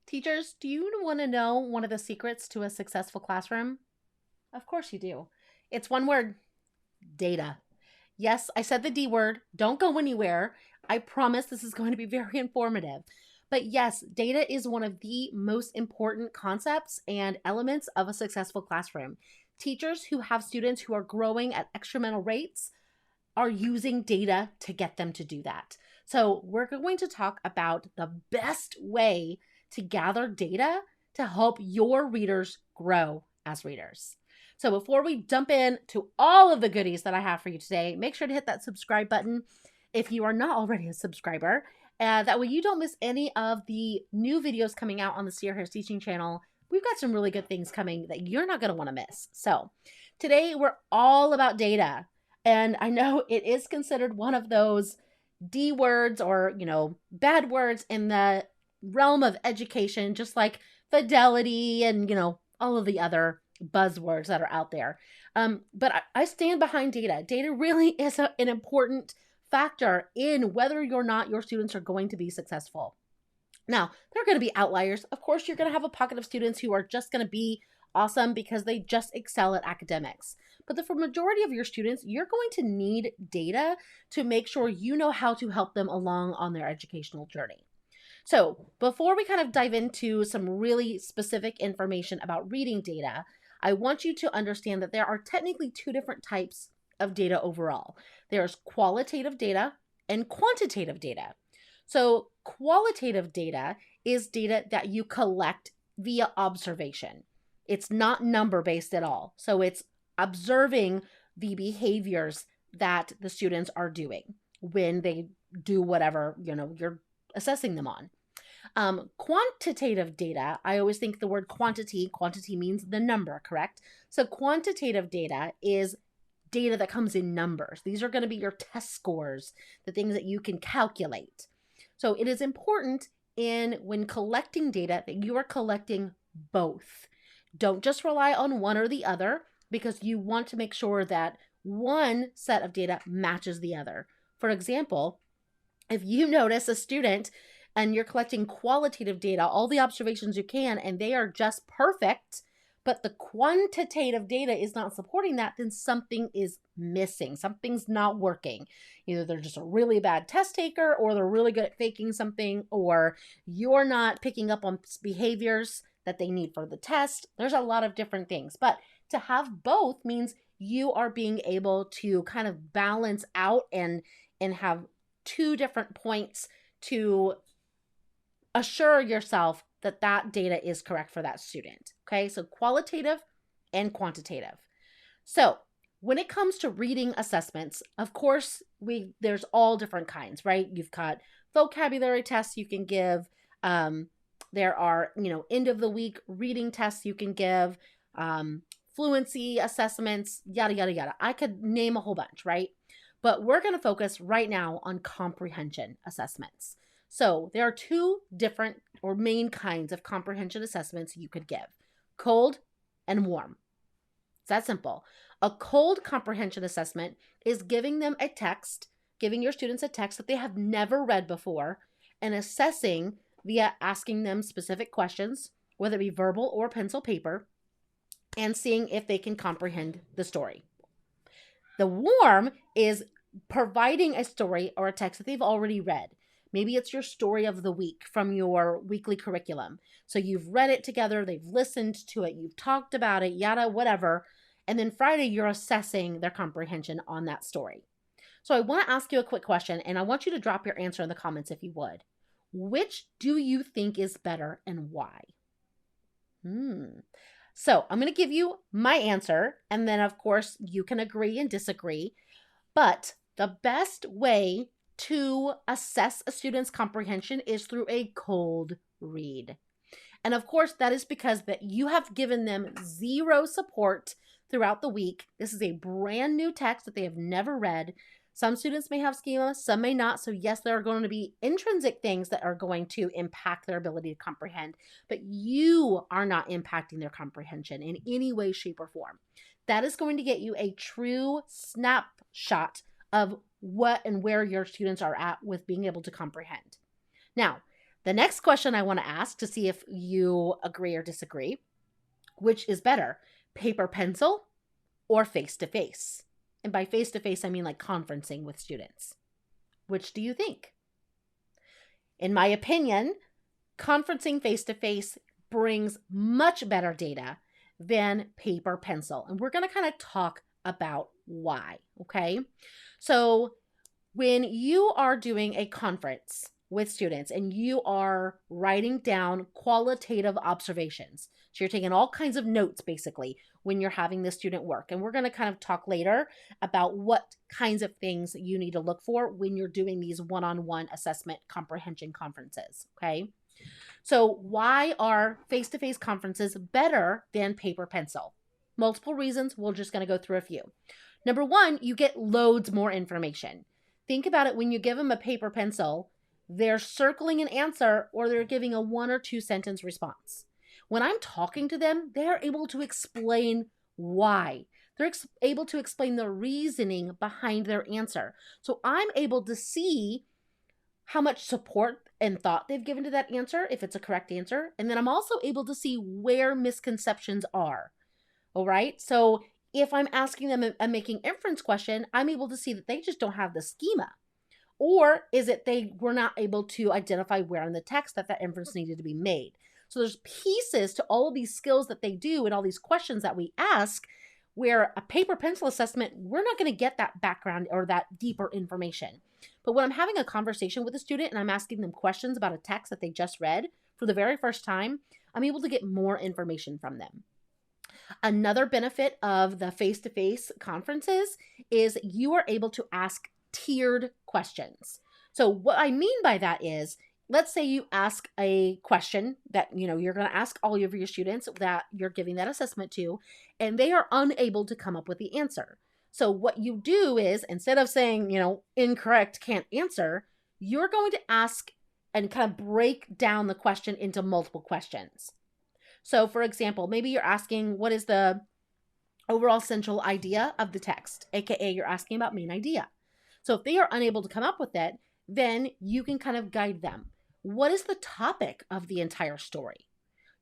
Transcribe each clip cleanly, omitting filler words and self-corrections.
Teachers, do you want to know one of the secrets to a successful classroom? Of course you do. It's one word: data. Yes, I said the D word. Don't go anywhere. I promise this is going to be very informative. But yes, data is one of the most important concepts and elements of a successful classroom. Teachers who have students who are growing at exponential rates are using data to get them to do that. So, we're going to talk about the best way to gather data to help your readers grow as readers. So, before we jump into all of the goodies that I have for you today, make sure to hit that subscribe button if you are not already a subscriber. That way, you don't miss any of the new videos coming out on the Sierra Harris Teaching channel. We've got some really good things coming that you're not going to want to miss. So, today we're all about data. And I know it is considered one of those D words or, bad words in the realm of education, just like fidelity and, all of the other buzzwords that are out there. But I stand behind data. Data really is an important factor in whether or not your students are going to be successful. Now, there are going to be outliers. Of course, you're going to have a pocket of students who are just going to be awesome because they just excel at academics. But for majority of your students, you're going to need data to make sure you know how to help them along on their educational journey. So before we kind of dive into some really specific information about reading data, I want you to understand that there are technically two different types of data overall. There's qualitative data and quantitative data. So qualitative data is data that you collect via observation. It's not number-based at all. So it's observing the behaviors that the students are doing when they do whatever, you're assessing them on. Quantitative data, I always think the word quantity means the number, correct? So quantitative data is data that comes in numbers. These are going to be your test scores, the things that you can calculate. So it is important when collecting data that you are collecting both. Don't just rely on one or the other, because you want to make sure that one set of data matches the other. For example, if you notice a student and you're collecting qualitative data, all the observations you can, and they are just perfect, but the quantitative data is not supporting that, then something is missing. Something's not working. Either they're just a really bad test taker, or they're really good at faking something, or you're not picking up on behaviors that they need for the test. There's a lot of different things. But to have both means you are being able to kind of balance out and have two different points to assure yourself that that data is correct for that student. Okay, so qualitative and quantitative. So when it comes to reading assessments, of course, there's all different kinds, right? You've got vocabulary tests you can give. There are, end of the week reading tests you can give, fluency assessments, yada, yada, yada. I could name a whole bunch, right? But we're going to focus right now on comprehension assessments. So there are two different or main kinds of comprehension assessments you could give: cold and warm. It's that simple. A cold comprehension assessment is giving your students a text that they have never read before, and assessing via asking them specific questions, whether it be verbal or pencil paper, and seeing if they can comprehend the story. The warm is providing a story or a text that they've already read. Maybe it's your story of the week from your weekly curriculum. So you've read it together, they've listened to it, you've talked about it, yada, whatever. And then Friday, you're assessing their comprehension on that story. So I want to ask you a quick question, and I want you to drop your answer in the comments if you would. Which do you think is better and why? So I'm going to give you my answer, and then of course you can agree and disagree. But the best way to assess a student's comprehension is through a cold read. And of course, that is because that you have given them zero support throughout the week. This is a brand new text that they have never read. Some students may have schema, some may not. So yes, there are going to be intrinsic things that are going to impact their ability to comprehend, but you are not impacting their comprehension in any way, shape, or form. That is going to get you a true snapshot of what and where your students are at with being able to comprehend. Now, The next question I want to ask to see if you agree or disagree, which is better, paper pencil or face-to-face? And by face-to-face, I mean like conferencing with students. Which do you think? In my opinion, conferencing face-to-face brings much better data than paper pencil. And we're going to kind of talk about why, okay? So when you are doing a conference with students and you are writing down qualitative observations, so you're taking all kinds of notes basically when you're having the student work. And we're going to kind of talk later about what kinds of things you need to look for when you're doing these one-on-one assessment comprehension conferences, okay? So why are face-to-face conferences better than paper pencil? Multiple reasons. We're just going to go through a few. Number one, you get loads more information. Think about it. When you give them a paper pencil, they're circling an answer or they're giving a 1 or 2 sentence response. When I'm talking to them, they're able to explain why. They're able to explain the reasoning behind their answer. So I'm able to see how much support and thought they've given to that answer, if it's a correct answer. And then I'm also able to see where misconceptions are. All right. So if I'm asking them a making inference question, I'm able to see that they just don't have the schema. Or is it they were not able to identify where in the text that inference needed to be made? So there's pieces to all of these skills that they do and all these questions that we ask, where a paper pencil assessment, we're not going to get that background or that deeper information. But when I'm having a conversation with a student and I'm asking them questions about a text that they just read for the very first time, I'm able to get more information from them. Another benefit of the face-to-face conferences is you are able to ask tiered questions. So what I mean by that is, let's say you ask a question that, you're going to ask all of your students that you're giving that assessment to, and they are unable to come up with the answer. So what you do is, instead of saying, incorrect, can't answer, you're going to ask and kind of break down the question into multiple questions. So for example, maybe you're asking, what is the overall central idea of the text? AKA you're asking about main idea. So if they are unable to come up with it, then you can kind of guide them. What is the topic of the entire story?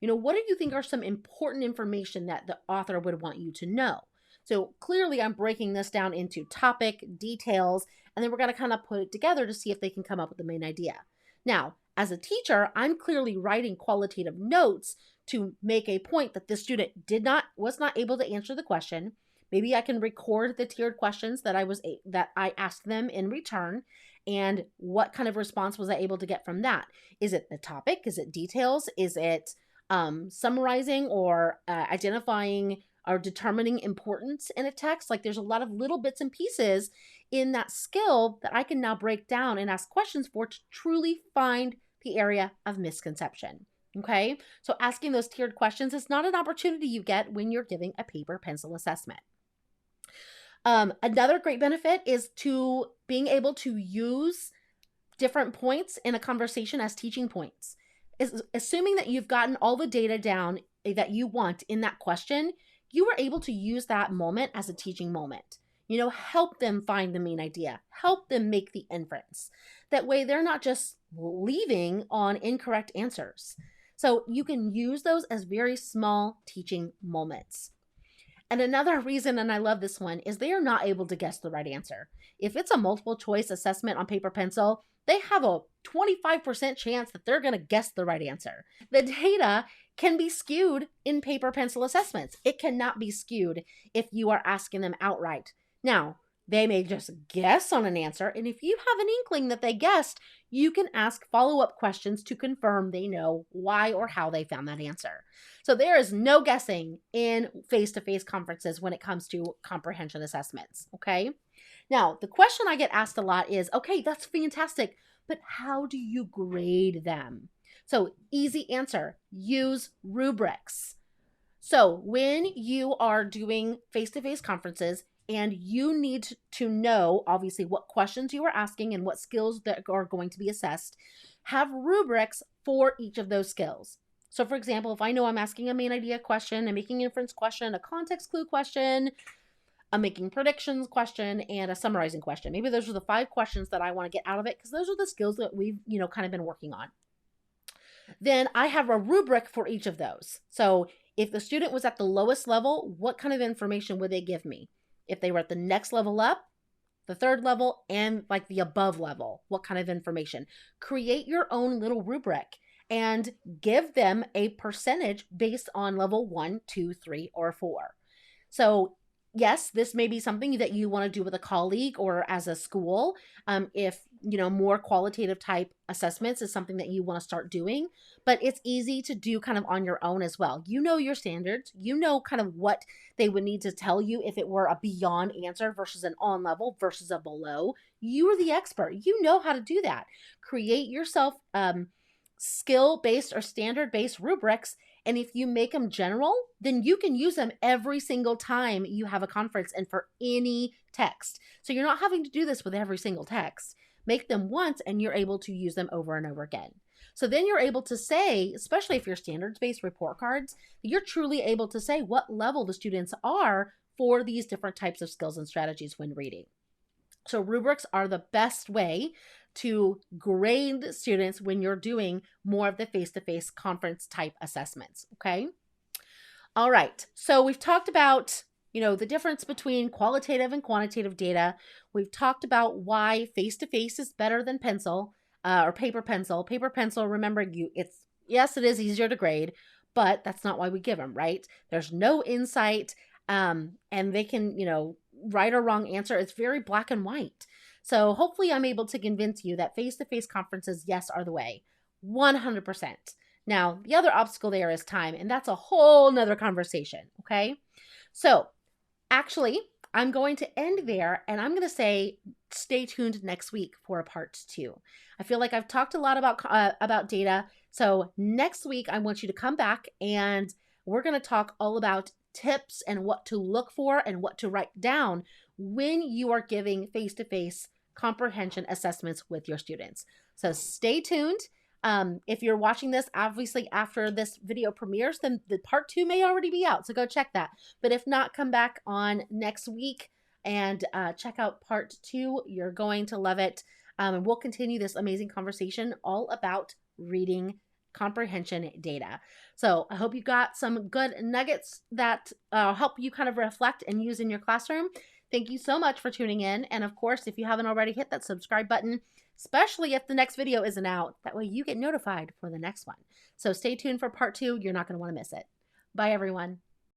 What do you think are some important information that the author would want you to know? So clearly I'm breaking this down into topic, details, and then we're going to kind of put it together to see if they can come up with the main idea. Now, as a teacher, I'm clearly writing qualitative notes to make a point that the student was not able to answer the question. Maybe I can record the tiered questions that I asked them in return, and what kind of response was I able to get from that? Is it the topic? Is it details? Is it summarizing or identifying or determining importance in a text? Like, there's a lot of little bits and pieces in that skill that I can now break down and ask questions for to truly find the area of misconception. Okay, so asking those tiered questions is not an opportunity you get when you're giving a paper pencil assessment. Another great benefit is to being able to use different points in a conversation as teaching points. Assuming that you've gotten all the data down that you want in that question, you are able to use that moment as a teaching moment. Help them find the main idea, help them make the inference. That way they're not just leaving on incorrect answers. So you can use those as very small teaching moments. And another reason, and I love this one, is they are not able to guess the right answer. If it's a multiple choice assessment on paper pencil, they have a 25% chance that they're going to guess the right answer. The data can be skewed in paper pencil assessments. It cannot be skewed if you are asking them outright. Now, they may just guess on an answer, and if you have an inkling that they guessed, you can ask follow-up questions to confirm they know why or how they found that answer. So there is no guessing in face-to-face conferences when it comes to comprehension assessments, okay? Now, the question I get asked a lot is, okay, that's fantastic, but how do you grade them? So easy answer, use rubrics. So when you are doing face-to-face conferences, and you need to know, obviously, what questions you are asking and what skills that are going to be assessed, have rubrics for each of those skills. So, for example, if I know I'm asking a main idea question, a making inference question, a context clue question, a making predictions question, and a summarizing question. Maybe those are the 5 questions that I want to get out of it because those are the skills that we've, kind of been working on. then I have a rubric for each of those. So if the student was at the lowest level, what kind of information would they give me? If they were at the next level up, the third level, and like the above level, what kind of information? Create your own little rubric and give them a percentage based on level 1, 2, 3, or 4. So yes, this may be something that you want to do with a colleague or as a school. If more qualitative type assessments is something that you want to start doing, but it's easy to do kind of on your own as well. You know your standards, you know kind of what they would need to tell you if it were a beyond answer versus an on level versus a below. You are the expert. You know how to do that. Create yourself skill-based or standard-based rubrics. And if you make them general, then you can use them every single time you have a conference and for any text. So you're not having to do this with every single text. Make them once and you're able to use them over and over again. So then you're able to say, especially if you're standards-based report cards, you're truly able to say what level the students are for these different types of skills and strategies when reading. So rubrics are the best way to grade students when you're doing more of the face-to-face conference type assessments, okay? All right, so we've talked about, the difference between qualitative and quantitative data. We've talked about why face-to-face is better than pencil or paper pencil. Paper pencil, remember, yes, it is easier to grade, but that's not why we give them, right? There's no insight, and they can, right or wrong answer. It's very black and white. So hopefully I'm able to convince you that face-to-face conferences, yes, are the way, 100%. Now, the other obstacle there is time, and that's a whole nother conversation, okay? So actually, I'm going to end there, and I'm going to say stay tuned next week for a part 2. I feel like I've talked a lot about data, so next week I want you to come back, and we're going to talk all about tips and what to look for and what to write down when you are giving face-to-face comprehension assessments with your students. So stay tuned. If you're watching this, obviously after this video premieres, then the part 2 may already be out. So go check that. But if not, come back on next week and check out part 2. You're going to love it. And we'll continue this amazing conversation all about reading comprehension data. So I hope you got some good nuggets that help you kind of reflect and use in your classroom. Thank you so much for tuning in. And of course, if you haven't already, hit that subscribe button, especially if the next video isn't out. That way you get notified for the next one. So stay tuned for part 2. You're not going to want to miss it. Bye, everyone.